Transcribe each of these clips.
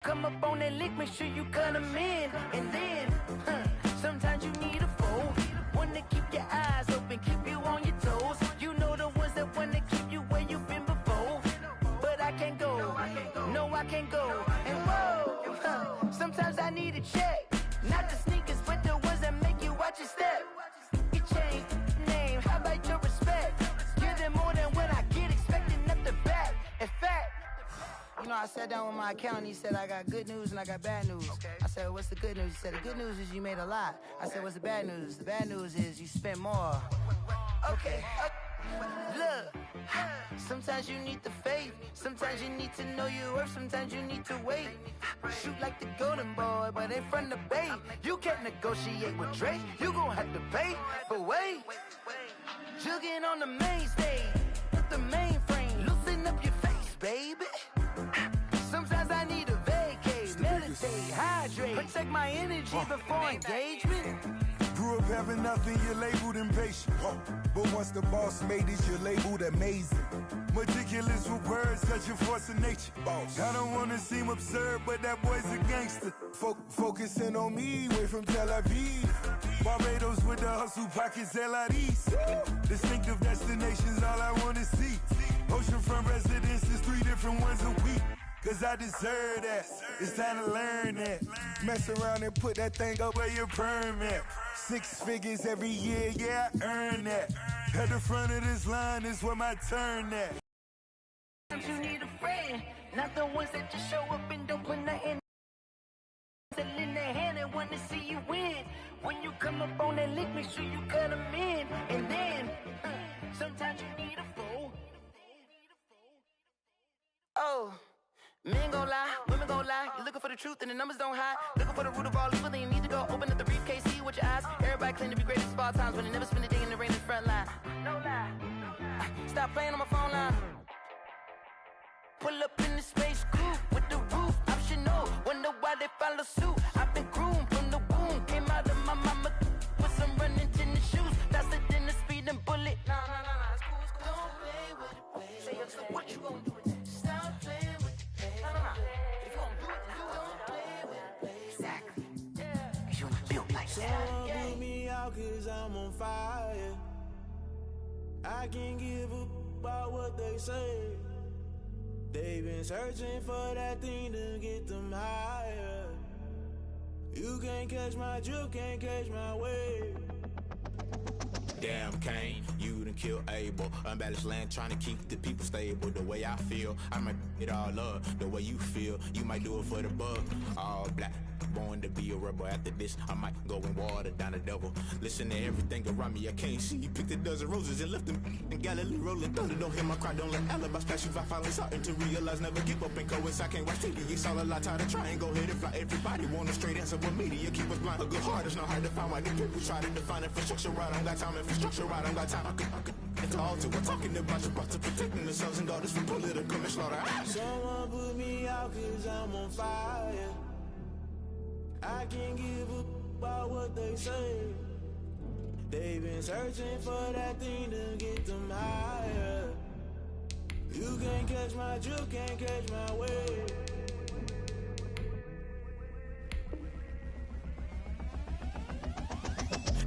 Come up on that lick, make sure you cut them in. And then, sometimes you need a foe. One to keep your eyes open, keep you on your toes. You know the ones that want to keep you where you've been before. But I can't go, no I can't go. And whoa, sometimes I need a check. Not the sneakers, but the ones that make you watch your step. You change name, how about your respect? Give them more than what I get, expecting nothing back. In fact, you know, I sat down with my accountant, he said, I got good news and I got bad news. Okay. I said, what's the good news? He said, the good news is you made a lot. I said, what's the bad news? The bad news is you spent more. Okay. Look, sometimes you need the faith. Sometimes you need to know your worth. Sometimes you need to wait. Shoot like the golden boy, but in front of the bay. You can't negotiate with Drake. You gon' have to pay. But wait, jugging on the main stage with the mainframe. Loosen up your face, baby. Sometimes I need a vacate, meditate, hydrate, protect my energy before engagement. Grew up having nothing, you're labeled impatient. But once the boss made it, you're labeled amazing. Meticulous with words, such a force of nature. I don't wanna seem absurd, but that boy's a gangster. Focusing on me, way from Tel Aviv. Barbados with the hustle, pockets LIDs. Distinctive destinations, all I wanna see. Oceanfront residences, 3 different ones a week. Cause I deserve that, it's time to learn that. Mess around and put that thing up where your permit. 6 figures every year, yeah, I earn that. At the front of this line is where my turn at. You need a friend, not the ones that just show up and don't put nothing in their hand and want to see you win. When you come up on that lick, make sure you cut them in. And then, sometimes you need a fool. Oh. Men gon' lie, women gon' lie. You're looking for the truth and the numbers don't hide. Looking for the root of all evil, then you need to go open up the briefcase, see with your eyes. Everybody claim to be greatest of all times, but they never spend a day in the rain in the front line. No lie. Stop playing on my phone line. Pull up in the space coupe with the roof optional. Wonder why they follow suit. I've been groomed from the womb. Came out of my mama with some running tennis shoes. Faster than the speeding bullet. Nah, it's cool, it's cool. Don't play with it, baby. Say so what you gon' do with it? Stop playing with it. If you gon' do it, then don't play with it. Exactly. Yeah. You built like that. Someone put me out cause I'm on fire. I can't give up about what they say. They've been searching for that thing to get them higher. You can't catch my drift, can't catch my wave. Damn Kane, you done killed Abel. Unbalanced land trying to keep the people stable. The way I feel, I might it all up. The way you feel, you might do it for the bug. All black, born to be a rebel. After this, I might go and water down the devil. Listen to everything around me, I can't see. Picked a dozen roses and left them in Galilee rolling thunder. Don't hear my cry, don't let alibis pass you. I finally starting to realize, never give up and coincide. Can't watch TV, it's all a lot. Tired of trying, go ahead and fly. Everybody want a straight answer, but media keep us blind. A good heart is not hard to find. Why the people try to define infrastructure right? I don't got time, infrastructure right? I don't got time. I could it's all to we're talking about your to protecting the sons and daughters from political manslaughter. Someone put me out cause I'm on fire. I can't give up about what they say. They've been searching for that thing to get them higher. You can't catch my drift, can't catch my wave.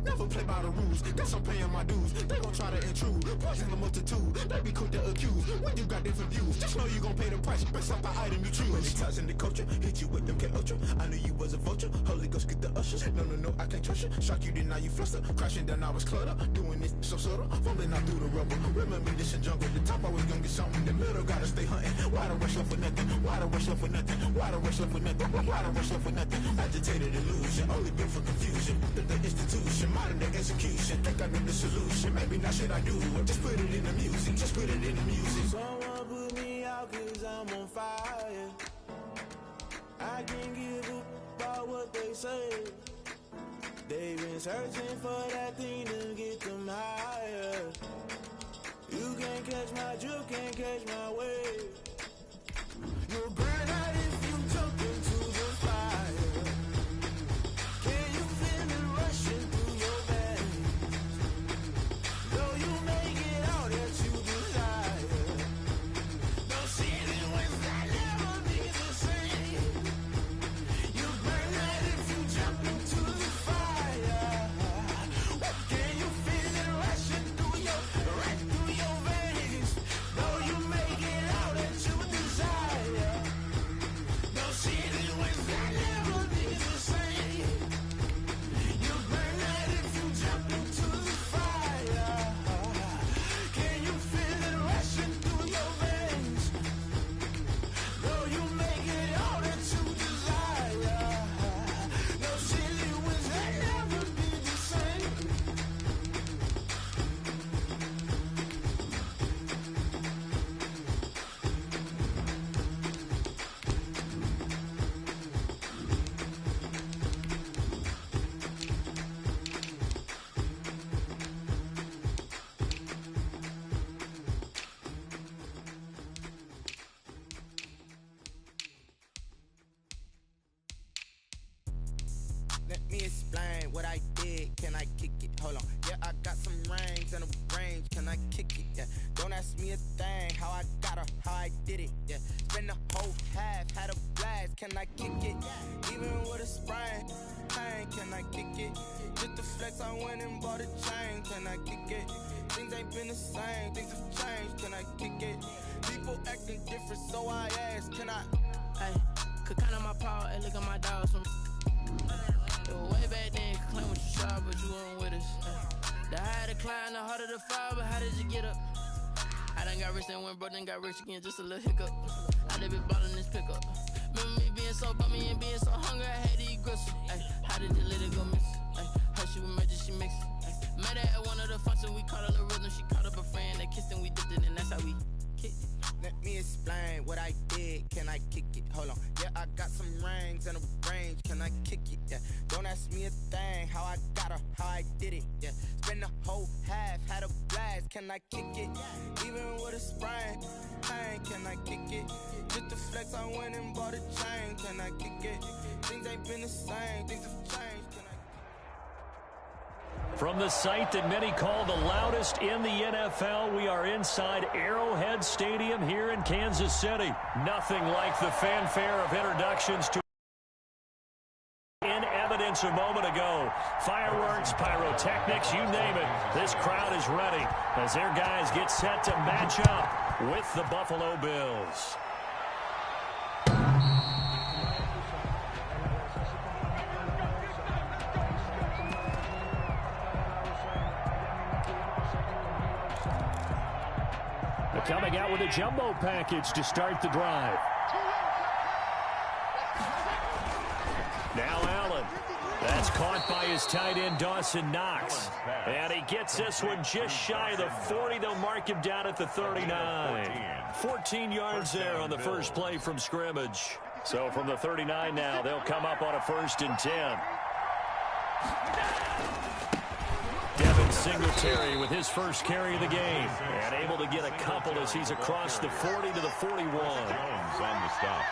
Never play by the rules, guess I'm paying my dues. They gon' try to intrude, poison the multitude. They be quick to accuse, when you got different views. Just know you gon' pay the price, based off the item you choose. Many times in the culture, hit you with them K-Ultra. I knew you was a vulture, Holy Ghost get the ushers. No, I can't trust you. Shock you, then now you fluster. Crashing down, I was clutter. Doing this so subtle, fumbling out through the rubble. Remember this in jungle, the top always gonna get something. The middle gotta stay hunting. Why the rush left for nothing? Why the rush left for nothing? Why the rush left for nothing? Why the rush left for nothing? Agitated illusion, only built for confusion. The institution, modern day execution. Think I know the solution. Maybe not shit I do. Just put it in the music. Just put it in the music. Someone put me out cause I'm on fire. I can't give up about what they say. They've been searching for that thing to get them higher. You can't catch my drift, can't catch my wave. You'll burn out if you jump into the fire. Can you feel it rushing through your veins? Though you make it out that you desire. No ceiling when I never be the same. me explain what I did. Can I kick it? Hold on. Yeah, I got some rings and a range. Can I kick it? Yeah. Don't ask me a thing. How I got her, how I did it. Yeah. Spend the whole half, had a blast. Can I kick it? Even with a sprain. Pain, can I kick it? Just to flex, I went and bought a chain. Can I kick it? Things ain't been the same. Things have changed. Can I kick it? People acting different, so I ask. Can I? Hey, could count on my power and look at my dogs from. It was way back then, could claim what you saw, but you weren't with us. The higher the climb, the harder the fall, but how did you get up? I done got rich and went broke, then got rich again, just a little hiccup. I done been ballin' this pickup. Remember me being so bummy and being so hungry, I had to eat gristle. Ay, how did you let it go miss? Ay, how she was magic, she mixed. Met her at one of the functions, we caught her the rhythm, she caught up a friend, they kissed and we dipped it, and that's how we kicked it. Let me explain what I did. Can I kick it? Hold on. Yeah, I got some rings and a range. Can I kick it? Yeah. Don't ask me a thing. How I got her, how I did it. Yeah. Spend the whole half, had a blast. Can I kick it? Even with a sprain. Pain, can I kick it? Just to flex, I went and bought a chain. Can I kick it? Things ain't been the same. Things have changed. Can I? From the site that many call the loudest in the NFL, we are inside Arrowhead Stadium here in Kansas City. Nothing like the fanfare of introductions to in evidence a moment ago. Fireworks, pyrotechnics, you name it. This crowd is ready as their guys get set to match up with the Buffalo Bills. Coming out with a jumbo package to start the drive. Now Allen. That's caught by his tight end, Dawson Knox. And he gets this one just shy of the 40. They'll mark him down at the 39. 14 yards there on the first play from scrimmage. So from the 39 now, they'll come up on a 1st and 10. Devin Singletary with his first carry of the game. And able to get a couple as he's across the 40 to the 41. On the stop.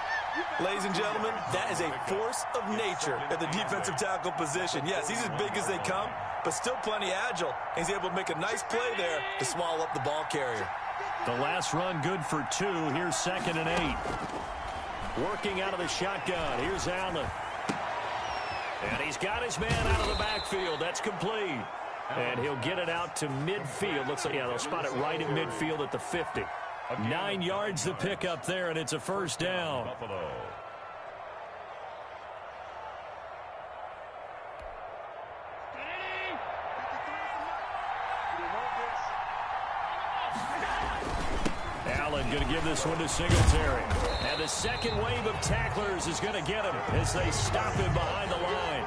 Ladies and gentlemen, that is a force of nature at the defensive tackle position. Yes, he's as big as they come, but still plenty agile. He's able to make a nice play there to swallow up the ball carrier. The last run good for 2. Here's 2nd and 8. Working out of the shotgun. Here's Allen. And he's got his man out of the backfield. That's complete. And he'll get it out to midfield. Looks like, yeah, they'll spot it right at midfield at the 50. 9 yards the pickup there, and it's a 1st down. Buffalo. Allen going to give this one to Singletary. And the second wave of tacklers is going to get him as they stop him behind the line.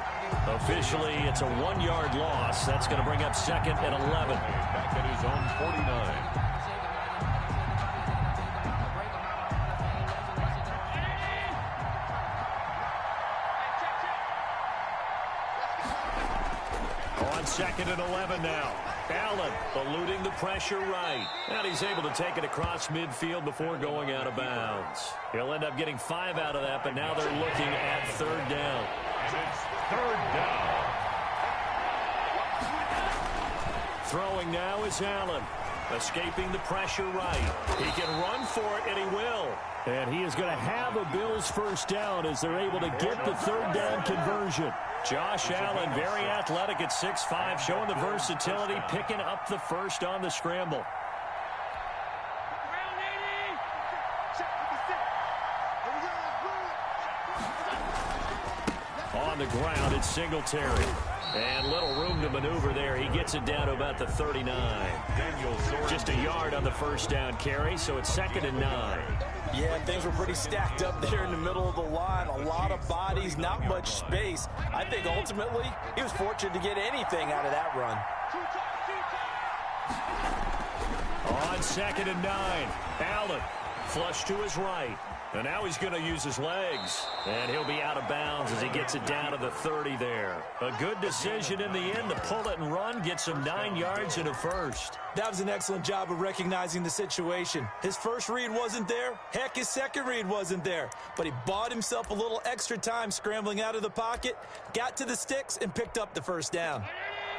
Officially, it's a 1-yard loss. That's going to bring up 2nd and 11. Back at his own 49. On 2nd and 11 now. Allen eluding the pressure right. And he's able to take it across midfield before going out of bounds. He'll end up getting 5 out of that, but now they're looking at 3rd down. And it's 3rd down. Throwing now is Allen. Escaping the pressure right. He can run for it, and he will. And he is going to have a Bills 1st down as they're able to get the 3rd down conversion. Josh Allen, very athletic at 6'5", showing the versatility, picking up the 1st on the scramble. On the ground, it's Singletary. And little room to maneuver there. He gets it down to about the 39. Just a yard on the 1st down carry, so it's 2nd and 9. Yeah, things were pretty stacked up there in the middle of the line. A lot of bodies, not much space. I think ultimately he was fortunate to get anything out of that run. On 2nd and 9, Allen flush to his right. And now he's going to use his legs. And he'll be out of bounds as he gets it down to the 30 there. A good decision in the end to pull it and run, gets him 9 yards and a first. That was an excellent job of recognizing the situation. His first read wasn't there. Heck, his second read wasn't there. But he bought himself a little extra time scrambling out of the pocket, got to the sticks, and picked up the first down.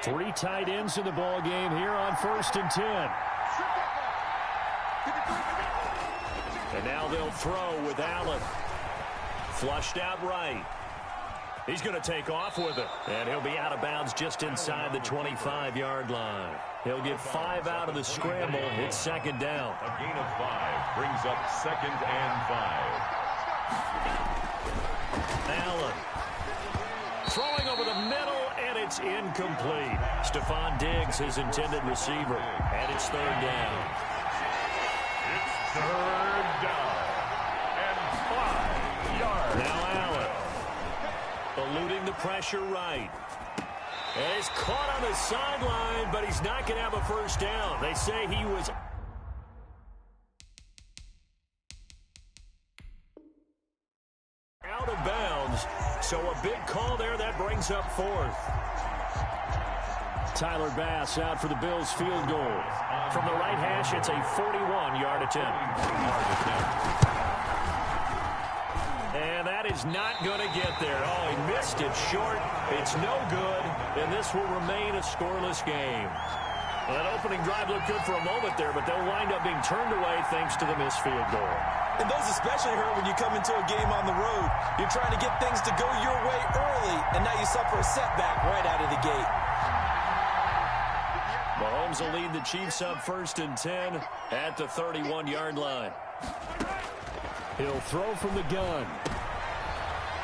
3 tight ends in the ball game here on 1st and 10. And now they'll throw with Allen. Flushed out right. He's going to take off with it. And he'll be out of bounds just inside the 25-yard line. He'll get 5 out of the scramble. It's 2nd down. A gain of 5 brings up 2nd and 5. Allen. Throwing over the middle, and it's incomplete. Stephon Diggs, his intended receiver. And it's 3rd down. It's 3rd down and 5 yards. Now Allen. Eluding the pressure right. And he's caught on the sideline, but he's not going to have a first down. They say he was out of bounds. So a big call there. That brings up 4th. Tyler Bass out for the Bills field goal. From the right hash, it's a 41-yard attempt. And that is not going to get there. Oh, he missed it short. It's no good, and this will remain a scoreless game. Well, that opening drive looked good for a moment there, but they'll wind up being turned away thanks to the missed field goal. And those especially hurt when you come into a game on the road. You're trying to get things to go your way early, and now you suffer a setback right out of the gate. Mahomes will lead the Chiefs up 1st and 10 at the 31-yard line. He'll throw from the gun.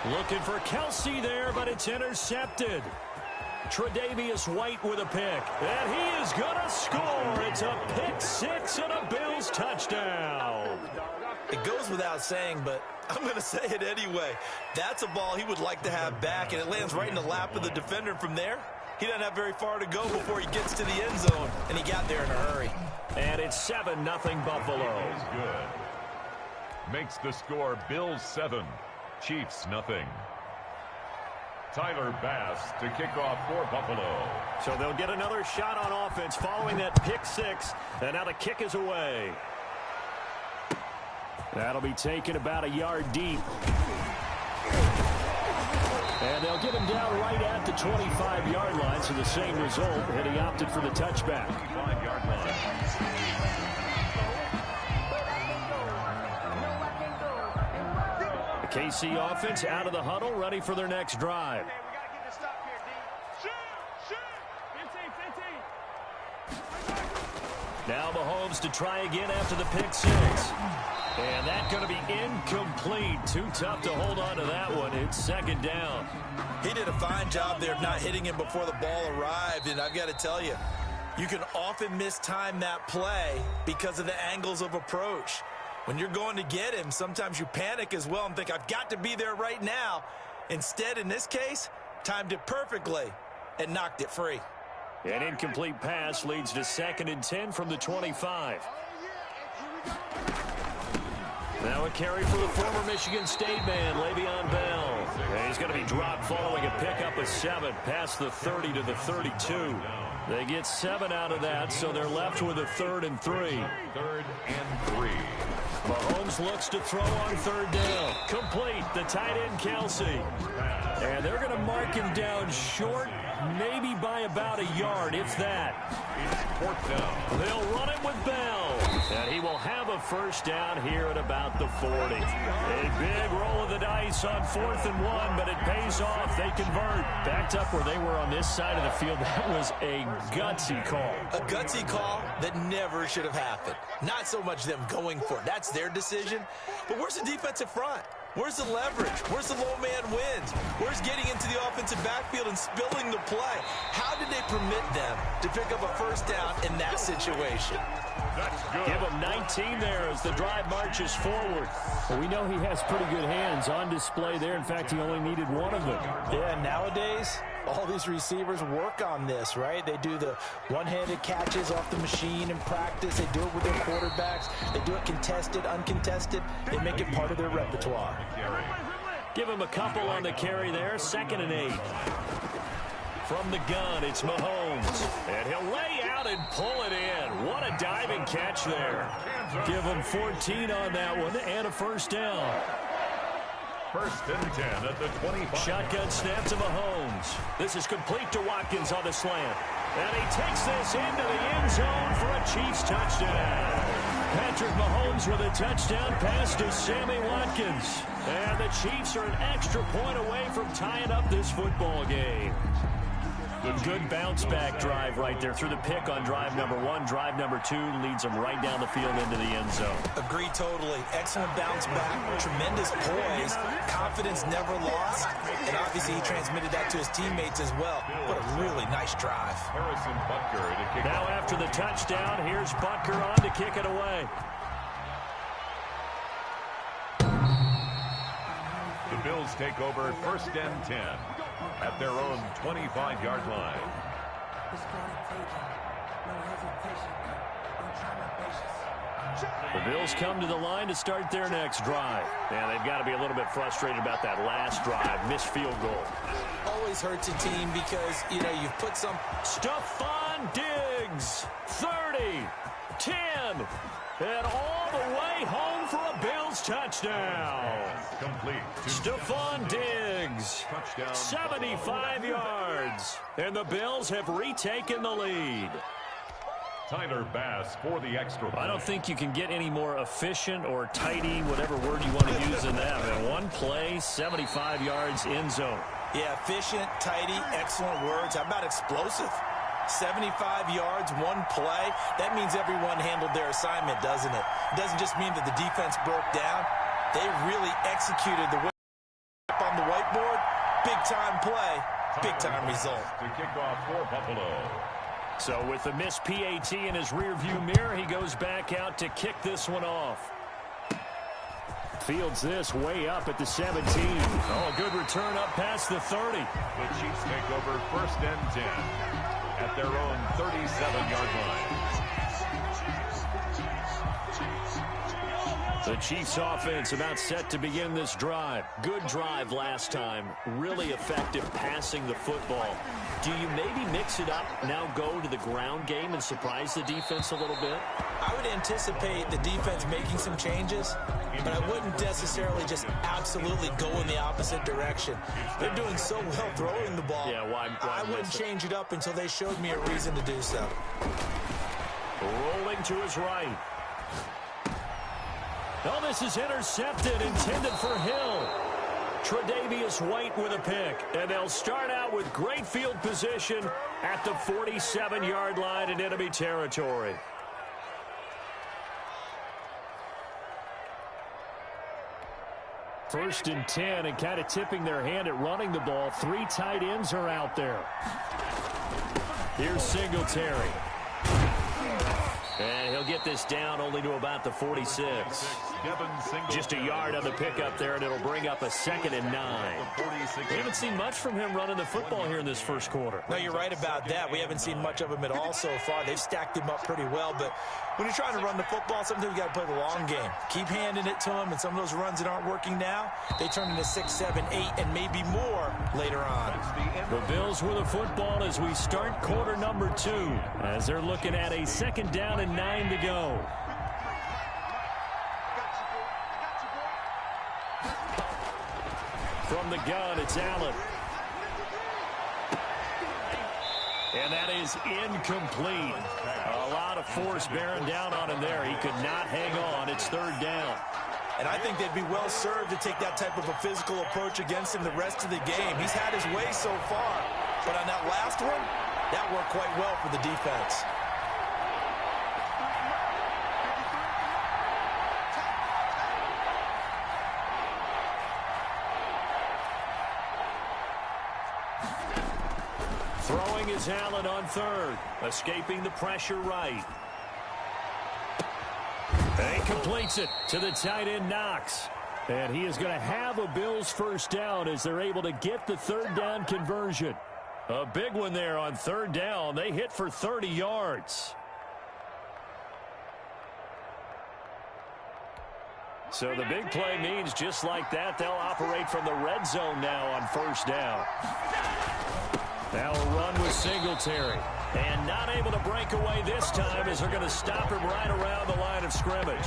Looking for Kelsey there, but it's intercepted. Tre'Davious White with a pick. And he is going to score. It's a pick 6 and a Bills touchdown. It goes without saying, but I'm going to say it anyway. That's a ball he would like to have back, and it lands right in the lap of the defender from there. He doesn't have very far to go before he gets to the end zone, and he got there in a hurry. And it's 7-0 Buffalo. That is good. Makes the score Bills 7, Chiefs nothing. Tyler Bass to kick off for Buffalo. So they'll get another shot on offense following that pick 6, and now the kick is away. That'll be taken about a yard deep. And they'll get him down right at the 25-yard line, so the same result, and he opted for the touchback. 5-yard line. The KC offense out of the huddle, ready for their next drive. Now Mahomes to try again after the pick 6. And that's going to be incomplete. Too tough to hold on to that one. It's 2nd down. He did a fine job there of not hitting him before the ball arrived, and I've got to tell you, you can often mistime that play because of the angles of approach. When you're going to get him, sometimes you panic as well and think, I've got to be there right now. Instead, in this case, timed it perfectly and knocked it free. An incomplete pass leads to 2nd and 10 from the 25. Now a carry for the former Michigan State man, Le'Veon Bell. And he's going to be dropped following a pickup of 7 past the 30 to the 32. They get 7 out of that, so they're left with a 3rd and 3. 3rd and 3. Mahomes looks to throw on 3rd down. Complete, the tight end Kelsey. And they're going to mark him down short, maybe by about a yard, if that. It's 4th down. They'll run it with Bell. And he will have a first down here at about the 40. A big roll of the dice on 4th and 1, but it pays off. They convert. Backed up where they were on this side of the field. That was a gutsy call. A gutsy call that never should have happened. Not so much them going for it. That's their decision. But where's the defensive front? Where's the leverage? Where's the low man wins? Where's getting into the offensive backfield and spilling the play? How did they permit them to pick up a first down in that situation? That's good. Give him 19 there as the drive marches forward. Well, we know he has pretty good hands on display there. In fact, he only needed one of them. Yeah, nowadays, all these receivers work on this, right? They do the one-handed catches off the machine in practice. They do it with their quarterbacks. They do it contested, uncontested. They make it part of their repertoire. Give him a couple on the carry there. 2nd and 8. From the gun, it's Mahomes. And he'll lay out and pull it in. What a diving catch there. Give him 14 on that one and a first down. 1st and 10 at the 25. Shotgun snap to Mahomes. This is complete to Watkins on the slant. And he takes this into the end zone for a Chiefs touchdown. Patrick Mahomes with a touchdown pass to Sammy Watkins. And the Chiefs are an extra point away from tying up this football game. Good bounce-back drive right there through the pick on drive number 1. Drive number 2 leads them right down the field into the end zone. Agree totally. Excellent bounce back, tremendous poise, confidence never lost, and obviously he transmitted that to his teammates as well. What a really nice drive. Harrison Butker to kick now after the touchdown, here's Butker on to kick it away. The Bills take over 1st and 10 at their own 25-yard line. The Bills come to the line to start their next drive. And they've got to be a little bit frustrated about that last drive. Missed field goal. Always hurts a team because, you know, you've put some... Stephon Diggs, 30, 10, and all the way home for a Bills touchdown. Complete. Stephon Diggs, Touchdown. 75 yards. And the Bills have retaken the lead. Tyler Bass for the extra point. I don't think you can get any more efficient or tidy, whatever word you want to use in that. In one play, 75 yards end zone. Yeah, efficient, tidy, excellent words. How about explosive? 75 yards, one play. That means everyone handled their assignment, doesn't it? It doesn't just mean that the defense broke down. They really executed the way on the whiteboard. Big-time play, big-time result. To kick off for Buffalo. So with the missed PAT in his rearview mirror, he goes back out to kick this one off. Fields this way up at the 17. Oh, good return up past the 30. The Chiefs take over 1st and 10 at their own 37-yard line. The Chiefs offense about set to begin this drive. Good drive last time. Really effective passing the football. Do you maybe mix it up, now go to the ground game and surprise the defense a little bit? I would anticipate the defense making some changes, but I wouldn't necessarily just absolutely go in the opposite direction. They're doing so well throwing the ball. Yeah, why I wouldn't change it up until they showed me a reason to do so. Rolling to his right. Oh, this is intercepted, intended for Hill. Tre'Davious White with a pick. And they'll start out with great field position at the 47-yard line in enemy territory. First and 10, and kind of tipping their hand at running the ball. 3 tight ends are out there. Here's Singletary. And he'll get this down only to about the 46. Just a yard on the pickup there, and it'll bring up a 2nd and 9. We haven't seen much from him running the football here in this first quarter. No, you're right about that. We haven't seen much of him at all so far. They've stacked him up pretty well, but when you're trying to run the football, sometimes you got to play the long game. Keep handing it to him, and some of those runs that aren't working now, they turn into 6, 7, 8, and maybe more later on. The Bills with the football as we start quarter number 2, as they're looking at a 2nd down and 9 to go. From the gun, it's Allen. And that is incomplete. A lot of force bearing down on him there. He could not hang on. It's 3rd down. And I think they'd be well served to take that type of a physical approach against him the rest of the game. He's had his way so far. But on that last one, that worked quite well for the defense. Throwing is Allen on 3rd. Escaping the pressure right. And he completes it to the tight end Knox. And he is going to have a Bills first down as they're able to get the 3rd down conversion. A big one there on third down. They hit for 30 yards. So the big play means just like that, they'll operate from the red zone now on first down. Now a run with Singletary. And not able to break away this time as they're going to stop him right around the line of scrimmage.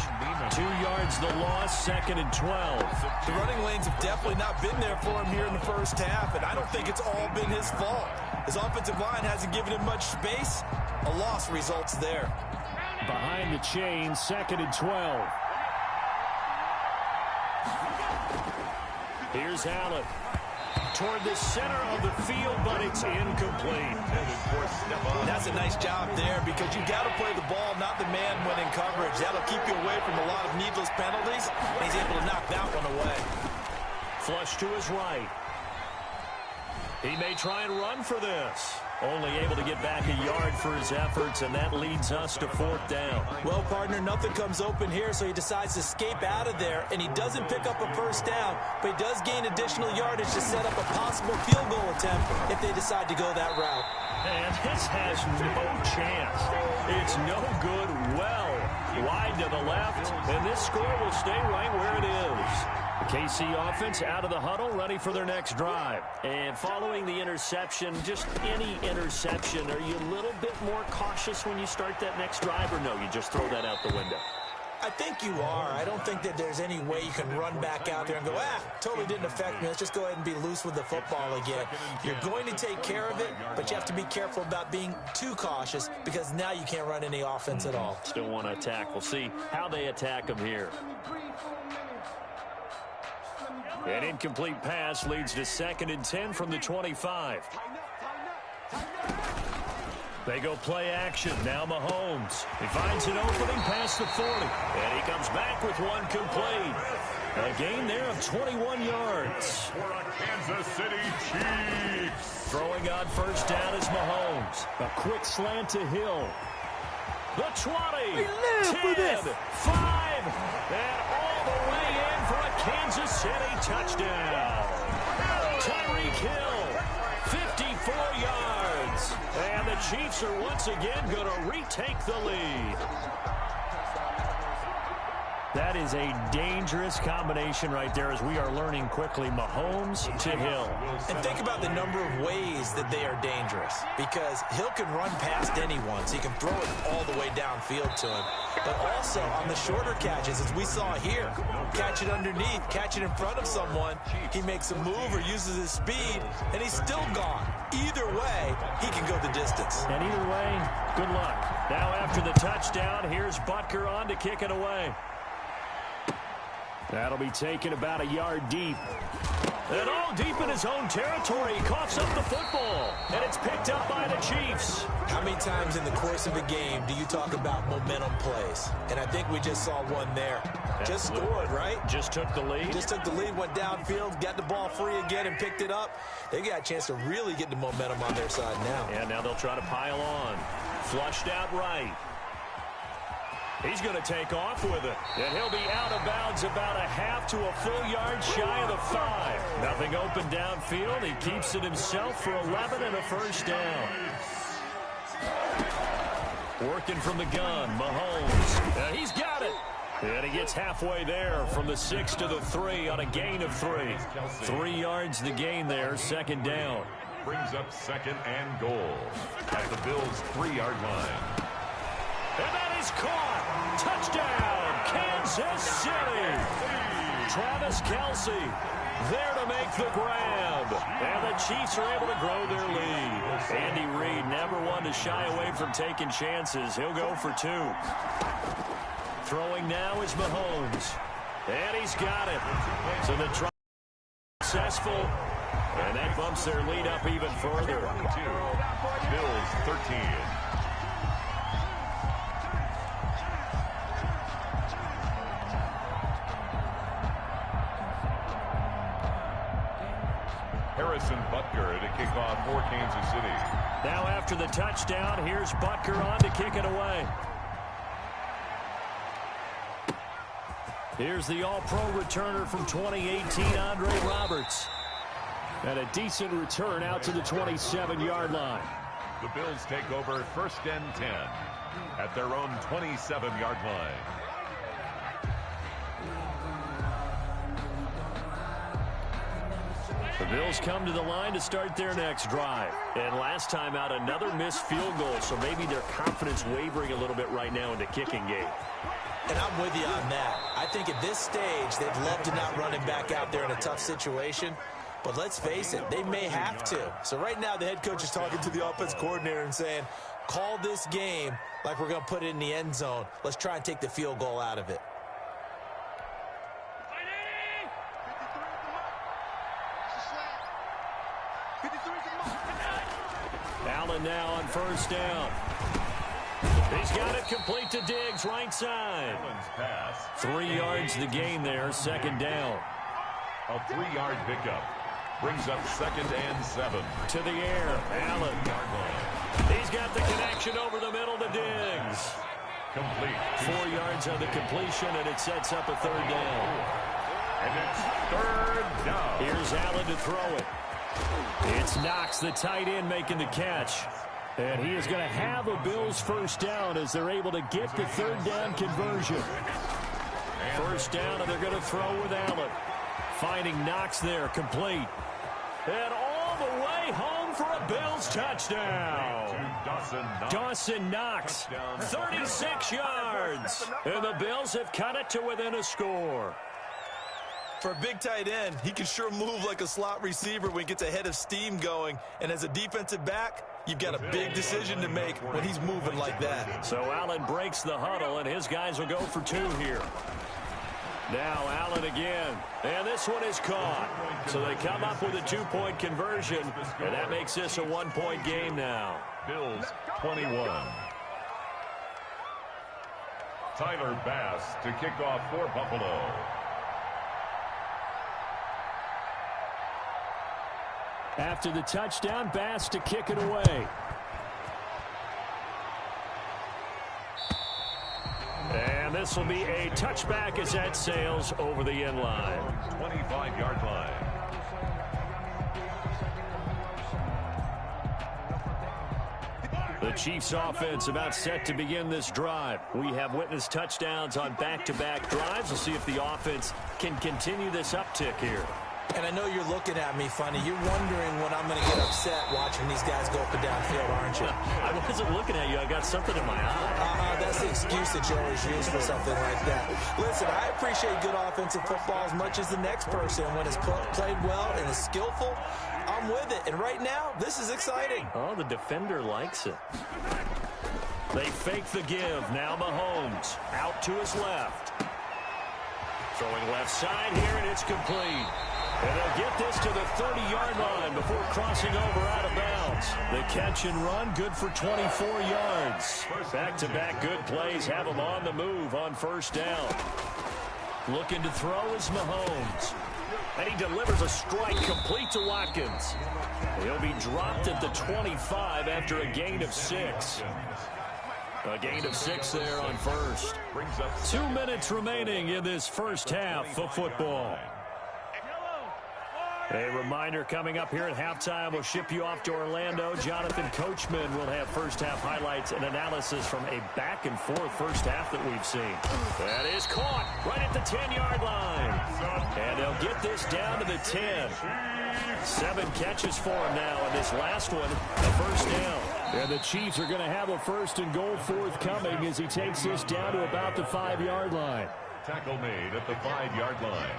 2 yards the loss, 2nd and 12. The running lanes have definitely not been there for him here in the first half, and I don't think it's all been his fault. His offensive line hasn't given him much space. A loss results there. Behind the chain, 2nd and 12. Here's Allen. Toward the center of the field, but it's incomplete. That's a nice job there because you got to play the ball, not the man when in coverage. That'll keep you away from a lot of needless penalties, and he's able to knock that one away. Flush to his right. He may try and run for this. Only able to get back a yard for his efforts, and that leads us to 4th down. Well, partner, nothing comes open here, so he decides to escape out of there, and he doesn't pick up a first down, but he does gain additional yardage to set up a possible field goal attempt if they decide to go that route. And this has no chance. It's no good. Well wide to the left, and this score will stay right where it is. The KC offense out of the huddle, ready for their next drive. And following the interception, just any interception, are you a little bit more cautious when you start that next drive, or no, you just throw that out the window? I think you are. I don't think that there's any way you can run back out there and go, totally didn't affect me. Let's just go ahead and be loose with the football again. You're going to take care of it, but you have to be careful about being too cautious because now you can't run any offense at all. Still want to attack. We'll see how they attack them here. An incomplete pass leads to 2nd and 10 from the 25. They go play action. Now Mahomes. He finds an opening past the 40. And he comes back with one complete. A gain there of 21 yards. For a Kansas City Chiefs. Throwing on first down is Mahomes. A quick slant to Hill. The 20. 10. 5. And all the way in for a Kansas City touchdown. Tyreek Hill. 54 yards. And the Chiefs are once again going to retake the lead. That is a dangerous combination right there as we are learning quickly. Mahomes to Hill. And think about the number of ways that they are dangerous because Hill can run past anyone, so he can throw it all the way downfield to him. But also on the shorter catches, as we saw here, catch it underneath, catch it in front of someone, he makes a move or uses his speed, and he's still gone. Either way, he can go the distance. And either way, good luck. Now after the touchdown, here's Butker on to kick it away. That'll be taken about a yard deep. And all deep in his own territory. He coughs up the football. And it's picked up by the Chiefs. How many times in the course of a game do you talk about momentum plays? And I think we just saw one there. Just scored, right? Just took the lead. Just took the lead, went downfield, got the ball free again and picked it up. They got a chance to really get the momentum on their side now. And now they'll try to pile on. Flushed out right. He's going to take off with it. And he'll be out of bounds about a half to a full yard shy of the 5. Nothing open downfield. He keeps it himself for 11 and a first down. Working from the gun, Mahomes. He's got it. And he gets halfway there from the 6 to the 3 on a gain of 3. 3 yards the gain there, 2nd down. Brings up 2nd and goal at the Bills' 3-yard line. And that is caught. Touchdown, Kansas City. Travis Kelce there to make the grab. And the Chiefs are able to grow their lead. Andy Reid never one to shy away from taking chances. He'll go for 2. Throwing now is Mahomes. And he's got it. So the try successful. And that bumps their lead up even further. 22. Bills 13. Harrison Butker to kick off for Kansas City. Now after the touchdown, here's Butker on to kick it away. Here's the All-Pro returner from 2018, Andre Roberts. And a decent return out to the 27-yard line. The Bills take over 1st and 10 at their own 27-yard line. The Bills come to the line to start their next drive. And last time out, another missed field goal, so maybe their confidence wavering a little bit right now in the kicking game. And I'm with you on that. I think at this stage, they'd love to not run him back out there in a tough situation. But let's face it, they may have to. So right now, the head coach is talking to the offense coordinator and saying, call this game like we're going to put it in the end zone. Let's try and take the field goal out of it. Allen now on 1st down. He's got it complete to Diggs, right side. 3 yards the gain there, 2nd down. A 3-yard pickup brings up 2nd and 7. To the air, Allen. He's got the connection over the middle to Diggs. Complete. 4 yards on the completion, and it sets up a 3rd down. And it's 3rd down. Here's Allen to throw it. It's Knox, the tight end, making the catch. And he is going to have a Bills 1st down as they're able to get the 3rd down conversion. 1st down, and they're going to throw with Allen. Finding Knox there, complete. And all the way home for a Bills touchdown. Dawson Knox, 36 yards. And the Bills have cut it to within a score. For a big tight end, he can sure move like a slot receiver when he gets a head of steam going. And as a defensive back, you've got a big decision to make when he's moving like that. So Allen breaks the huddle, and his guys will go for 2 here. Now Allen again, and this one is caught. So they come up with a 2-point conversion, and that makes this a 1-point game now. Bills 21. Tyler Bass to kick off for Buffalo. After the touchdown, Bass to kick it away. And this will be a touchback as that sails over the end line. 25-yard line. The Chiefs offense about set to begin this drive. We have witnessed touchdowns on back-to-back drives. We'll see if the offense can continue this uptick here. And I know you're looking at me funny. You're wondering when I'm going to get upset watching these guys go up and down field, aren't you? I wasn't looking at you. I got something in my eye. That's the excuse that you always use for something like that. Listen, I appreciate good offensive football as much as the next person. When it's played well and is skillful, I'm with it. And right now, this is exciting. Oh, the defender likes it. They fake the give. Now Mahomes out to his left. Throwing left side here, and it's complete. And they'll get this to the 30-yard line before crossing over out of bounds. The catch and run, good for 24 yards. Back-to-back good plays have them on the move on 1st down. Looking to throw is Mahomes. And he delivers a strike complete to Watkins. He'll be dropped at the 25 after a gain of 6. A gain of 6 there on 1st. 2 minutes remaining in this first half of football. A reminder coming up here at halftime, we'll ship you off to Orlando. Jonathan Coachman will have first-half highlights and analysis from a back-and-forth first half that we've seen. That is caught right at the 10-yard line. And they'll get this down to the 10. 7 catches for him now, and this last one, a 1st down. And the Chiefs are going to have a 1st and goal forthcoming as he takes this down to about the 5-yard line. Tackle made at the 5-yard line.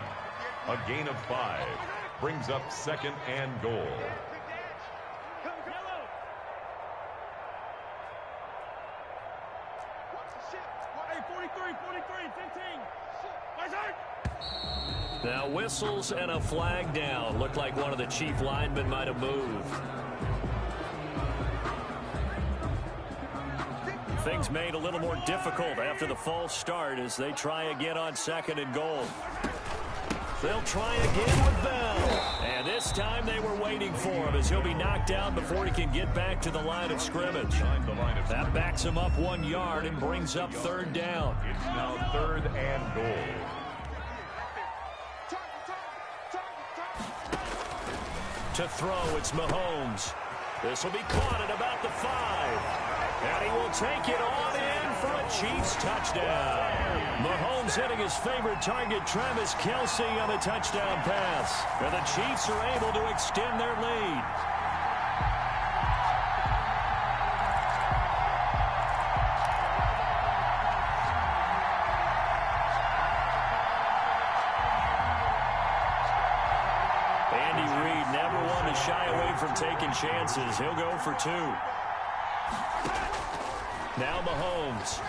A gain of 5. Brings up 2nd and goal. Now whistles and a flag down. Looked like one of the Chief linemen might have moved. Things made a little more difficult after the false start as they try again on 2nd and goal. They'll try again with Bell. And this time they were waiting for him as he'll be knocked down before he can get back to the line of scrimmage. That backs him up 1 yard and brings up 3rd down. It's now 3rd and goal. To throw, it's Mahomes. This will be caught at about the 5. And he will take it on in for a Chiefs touchdown. Mahomes hitting his favorite target, Travis Kelce, on the touchdown pass. And the Chiefs are able to extend their lead. Shy away from taking chances. He'll go for 2. Now Mahomes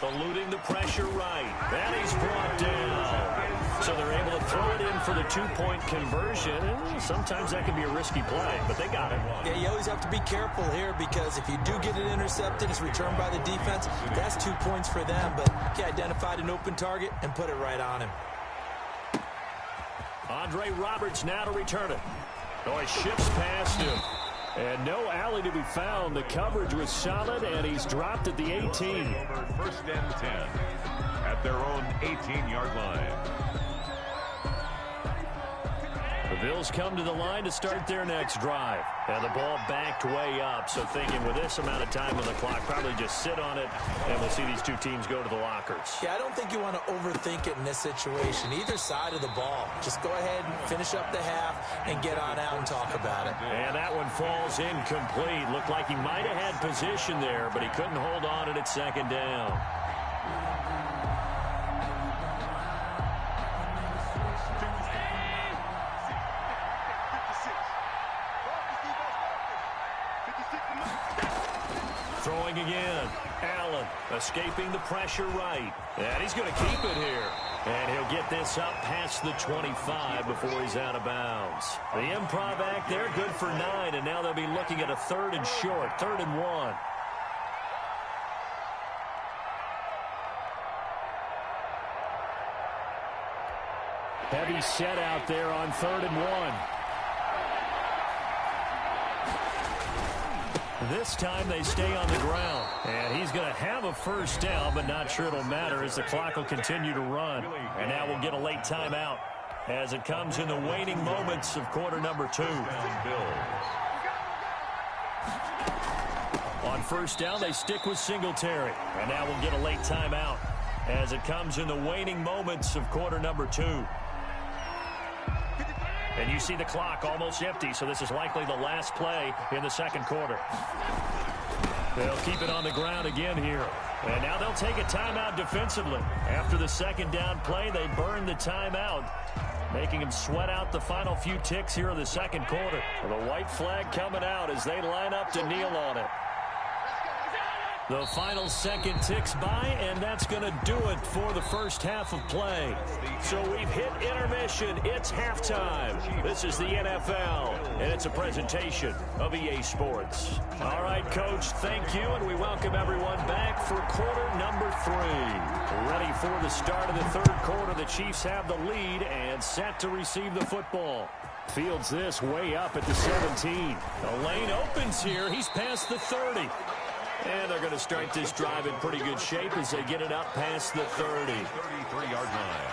eluding the pressure right. And he's brought down. So they're able to throw it in for the 2-point conversion. And sometimes that can be a risky play, but they got it. Yeah, you always have to be careful here because if you do get it intercepted, it's returned by the defense. That's 2 points for them, but he identified an open target and put it right on him. Andre Roberts now to return it. Oh, he shifts past him. And no alley to be found. The coverage was solid, and he's dropped at the 18. First and 10 at their own 18-yard line. The Bills come to the line to start their next drive. And the ball backed way up. So thinking with this amount of time on the clock, probably just sit on it, and we'll see these two teams go to the lockers. Yeah, I don't think you want to overthink it in this situation. Either side of the ball. Just go ahead and finish up the half and get on out and talk about it. And that one falls incomplete. Looked like he might have had position there, but he couldn't hold on at second down. Throwing again. Allen escaping the pressure right. And he's going to keep it here. And he'll get this up past the 25 before he's out of bounds. The improv act there, good for 9. And now they'll be looking at a 3rd and short, 3rd and 1. Heavy set out there on 3rd and 1. This time they stay on the ground. And he's going to have a first down, but not sure it'll matter as the clock will continue to run. And now we'll get a late timeout as it comes in the waning moments of quarter number 2. On first down, they stick with Singletary. And now we'll get a late timeout as it comes in the waning moments of quarter number 2. And you see the clock almost empty, so this is likely the last play in the second quarter. They'll keep it on the ground again here. And now they'll take a timeout defensively. After the second down play, they burn the timeout, making them sweat out the final few ticks here in the second quarter. The white flag coming out as they line up to kneel on it. The final second ticks by, and that's going to do it for the first half of play. So we've hit intermission. It's halftime. This is the NFL, and it's a presentation of EA Sports. All right, Coach, thank you, and we welcome everyone back for quarter number 3. Ready for the start of the third quarter. The Chiefs have the lead and set to receive the football. Fields this way up at the 17. The lane opens here. He's past the 30. And they're going to start this drive in pretty good shape as they get it up past the 30. 33-yard line.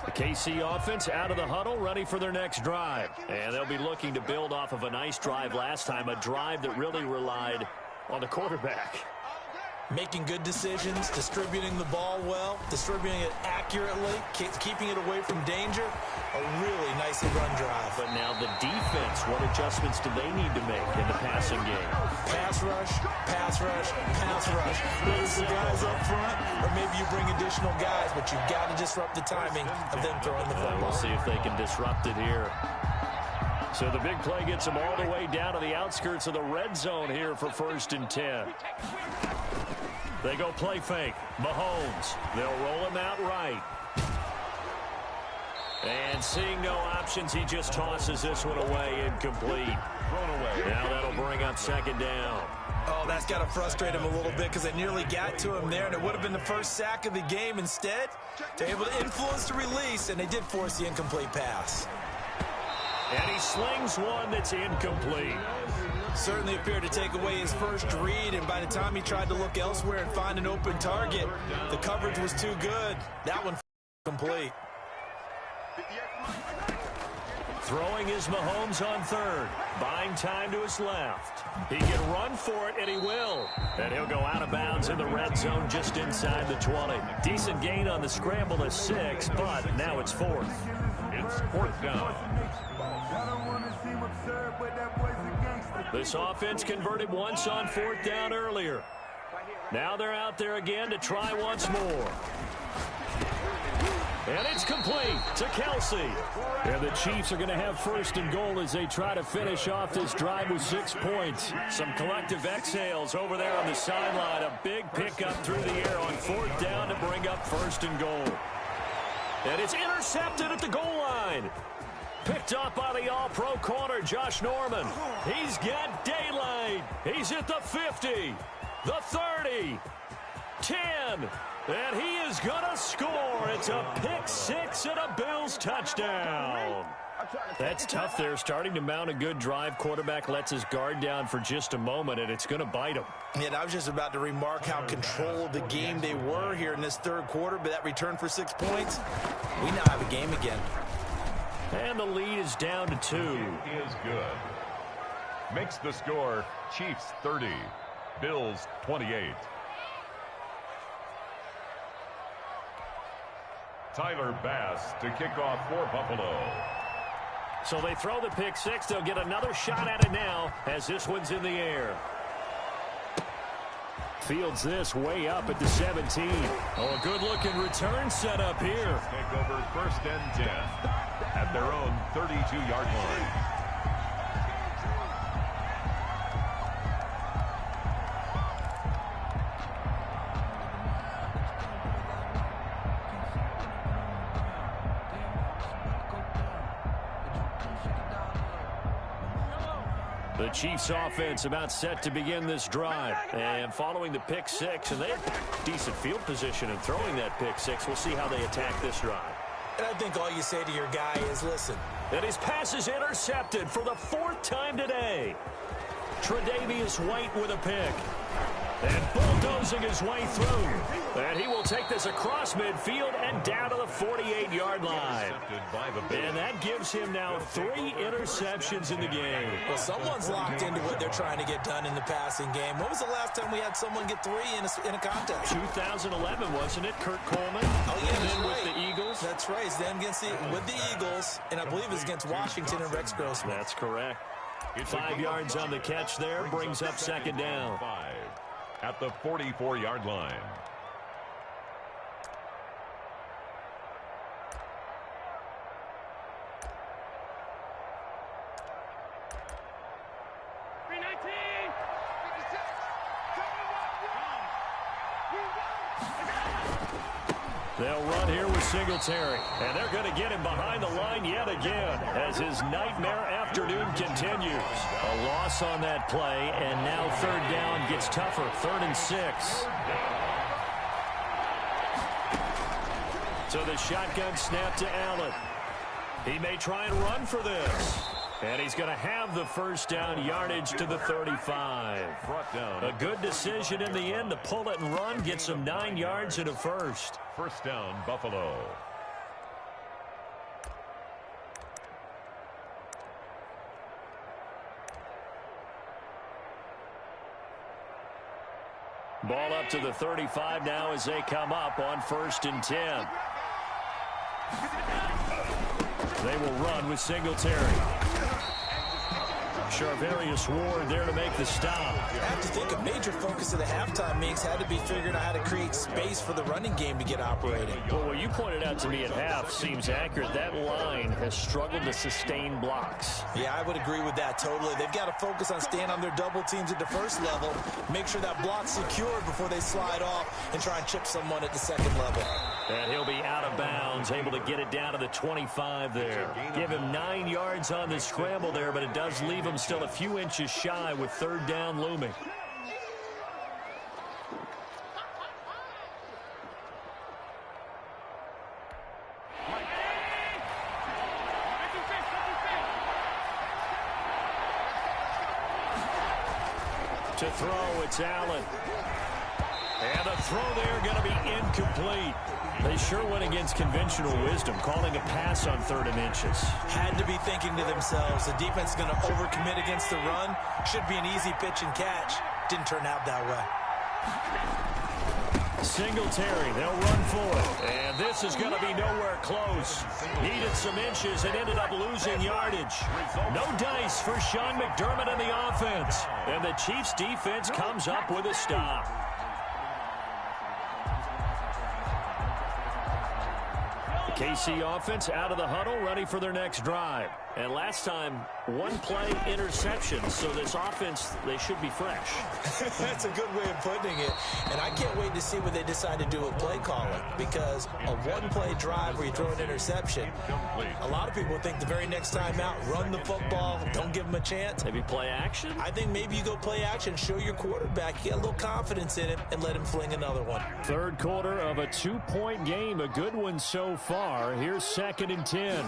The KC offense out of the huddle, ready for their next drive. And they'll be looking to build off of a nice drive last time, a drive that really relied on the quarterback. Making good decisions, distributing the ball well, distributing it accurately, keeping it away from danger. A really nicely run drive. But now the defense, what adjustments do they need to make in the passing game? Pass rush, pass rush, pass rush. Whether it's the guys up front or maybe you bring additional guys, but you've got to disrupt the timing of them throwing the football. We'll see if they can disrupt it here. So the big play gets them all the way down to the outskirts of the red zone here for 1st and 10. They go play fake. Mahomes. They'll roll him out right. And seeing no options, he just tosses this one away, incomplete. Thrown away. Now that'll bring up second down. Oh, that's got to frustrate him a little bit because they nearly got to him there, and it would have been the first sack of the game. Instead, they're able to influence the release, and they did force the incomplete pass. And he slings one that's incomplete. Certainly appeared to take away his first read, and by the time he tried to look elsewhere and find an open target, the coverage was too good. That one complete. Throwing is Mahomes on third. Buying time to his left. He can run for it, and he will. And he'll go out of bounds in the red zone just inside the 20. Decent gain on the scramble to 6, but now it's 4th. It's 4th down. This offense converted once on 4th down earlier. Now they're out there again to try once more. And it's complete to Kelsey. And the Chiefs are going to have 1st and goal as they try to finish off this drive with 6 points. Some collective exhales over there on the sideline. A big pickup through the air on 4th down to bring up 1st and goal. And it's intercepted at the goal line. Picked up by the all-pro corner, Josh Norman. He's got daylight. He's at the 50, the 30, 10. And he is going to score. It's a pick 6 and a Bills touchdown. That's tough there. Starting to mount a good drive. Quarterback lets his guard down for just a moment, and it's going to bite him. Yeah, I was just about to remark how controlled the game they were here in this 3rd quarter, but that return for 6 points, we now have a game again. And the lead is down to 2. It is good. Makes the score Chiefs 30, Bills 28. Tyler Bass to kick off for Buffalo. So they throw the pick 6. They'll get another shot at it now as this one's in the air. Fields this way up at the 17. Oh, a good-looking return set up here. Take over 1st and 10 at their own 32-yard line. The Chiefs offense about set to begin this drive. And following the pick 6, and they have decent field position in throwing that pick 6. We'll see how they attack this drive. And I think all you say to your guy is, listen. And his pass is intercepted for the 4th time today. Tre'Davious White with a pick. And bulldozing his way through. And he will take this across midfield and down to the 48-yard line. And that gives him now 3 interceptions in the game. Well, someone's locked into what they're trying to get done in the passing game. When was the last time we had someone get 3 in a contest? 2011, wasn't it? Kurt Coleman. Oh, yeah, and then right. with the Eagles. That's right. It's then with the Eagles, and I believe it's against Washington and Rex Grossman. That's correct. 5 yards on the catch there. Brings up 2nd down. 5 at the 44-yard line. They'll run here with Singletary. And they're going to get him behind the line yet again as his nightmare afternoon continues. A loss on that play, and now 3rd down gets tougher. 3rd and 6. So the shotgun snap to Allen. He may try and run for this. And he's going to have the 1st down yardage to the 35. A good decision in the end to pull it and run, get some 9 yards and a 1st. 1st down, Buffalo. Ball up to the 35 now as they come up on 1st and 10. They will run with Singletary. Charvarius Ward there to make the stop. I have to think a major focus of the halftime mix had to be figuring out how to create space for the running game to get operating. Well, what you pointed out to me at half seems accurate. That line has struggled to sustain blocks. Yeah, I would agree with that totally. They've got to focus on staying on their double teams at the 1st level, make sure that block's secured before they slide off and try and chip someone at the 2nd level. And he'll be out of bounds, able to get it down to the 25 there. Give him 9 yards on the scramble there, but it does leave him still a few inches shy with 3rd down looming. To throw, it's Allen. And the throw there going to be incomplete. They sure went against conventional wisdom, calling a pass on 3rd and inches. Had to be thinking to themselves, the defense is going to overcommit against the run. Should be an easy pitch and catch. Didn't turn out that way. Singletary, they'll run for it. And this is going to be nowhere close. Needed some inches and ended up losing yardage. No dice for Sean McDermott and the offense. And the Chiefs defense comes up with a stop. The KC offense out of the huddle, ready for their next drive. And last time, 1-play interception, so this offense, they should be fresh. That's a good way of putting it. And I can't wait to see what they decide to do with play calling, because a 1-play drive where you throw an interception, a lot of people think the very next time out, run the football, don't give them a chance. Maybe play action? I think maybe you go play action, show your quarterback, get a little confidence in him, and let him fling another one. 3rd quarter of a 2-point game, a good one so far. Here's 2nd and 10.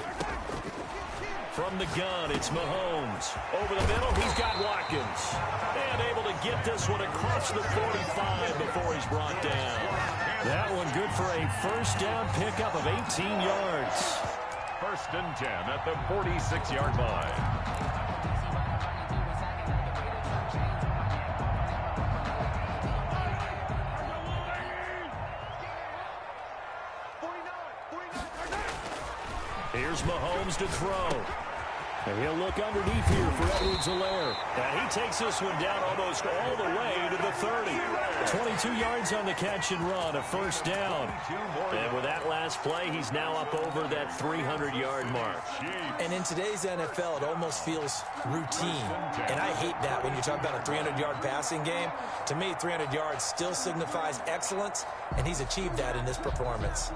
From the gun, it's Mahomes. Over the middle, he's got Watkins. And able to get this one across the 45 before he's brought down. That one good for a 1st down pickup of 18 yards. 1st and 10 at the 46-yard line. Here's Mahomes to throw. And he'll look underneath here for Edwards-Helaire. And he takes this one down almost all the way to the 30. 22 yards on the catch and run, a 1st down. And with that last play, he's now up over that 300-yard mark. And in today's NFL, it almost feels routine. And I hate that when you talk about a 300-yard passing game. To me, 300 yards still signifies excellence, and he's achieved that in this performance.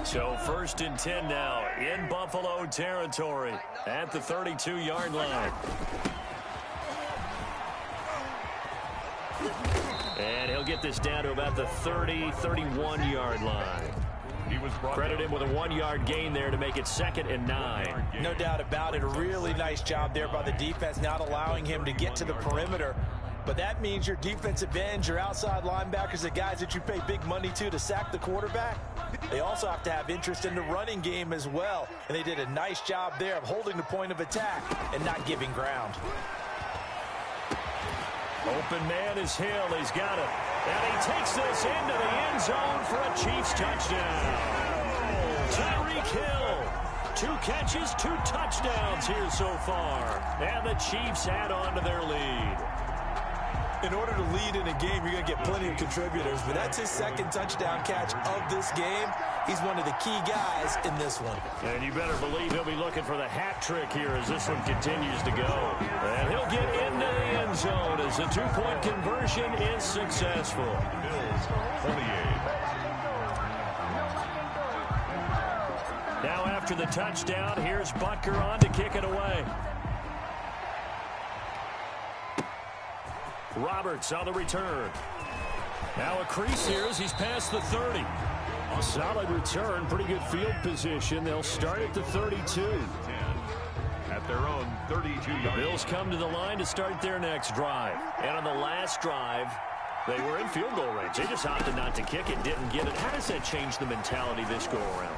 So 1st and 10 now in Buffalo territory at the 32-yard line. And he'll get this down to about the 31-yard line. Credit him with a 1-yard gain there to make it 2nd and 9. No doubt about it. A really nice job there by the defense, not allowing him to get to the perimeter. But that means your defensive ends, your outside linebackers, the guys that you pay big money to sack the quarterback, they also have to have interest in the running game as well. And they did a nice job there of holding the point of attack and not giving ground. Open man is Hill. He's got it. And he takes this into the end zone for a Chiefs touchdown. Tyreek Hill. 2 catches, 2 touchdowns here so far. And the Chiefs add on to their lead. In order to lead in a game, you're going to get plenty of contributors, but that's his 2nd touchdown catch of this game. He's one of the key guys in this one. And you better believe he'll be looking for the hat trick here as this one continues to go. And he'll get into the end zone as the 2-point conversion is successful. Bills 48. Now after the touchdown, here's Butker on to kick it away. Roberts on the return. Now a crease here as he's past the 30. A solid return, pretty good field position. They'll start at the 32. At their own 32-yard. Bills come to the line to start their next drive. And on the last drive, they were in field goal range. They just opted not to kick it, didn't get it. How does that change the mentality this go around?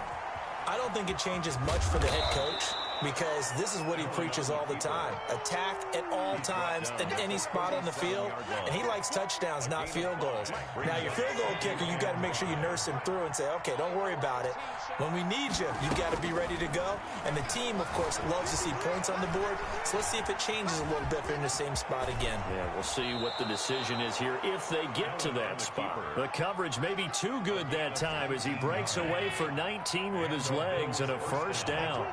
I don't think it changes much for the head coach, because this is what he preaches all the time. Attack at all times in any spot on the field, and he likes touchdowns, not field goals. Now, your field goal kicker, you got to make sure you nurse him through and say, okay, don't worry about it. When we need you, you got to be ready to go. And the team, of course, loves to see points on the board, so let's see if it changes a little bit if they're in the same spot again. Yeah, we'll see what the decision is here if they get to that spot. The coverage may be too good that time as he breaks away for 19 with his legs and a 1st down.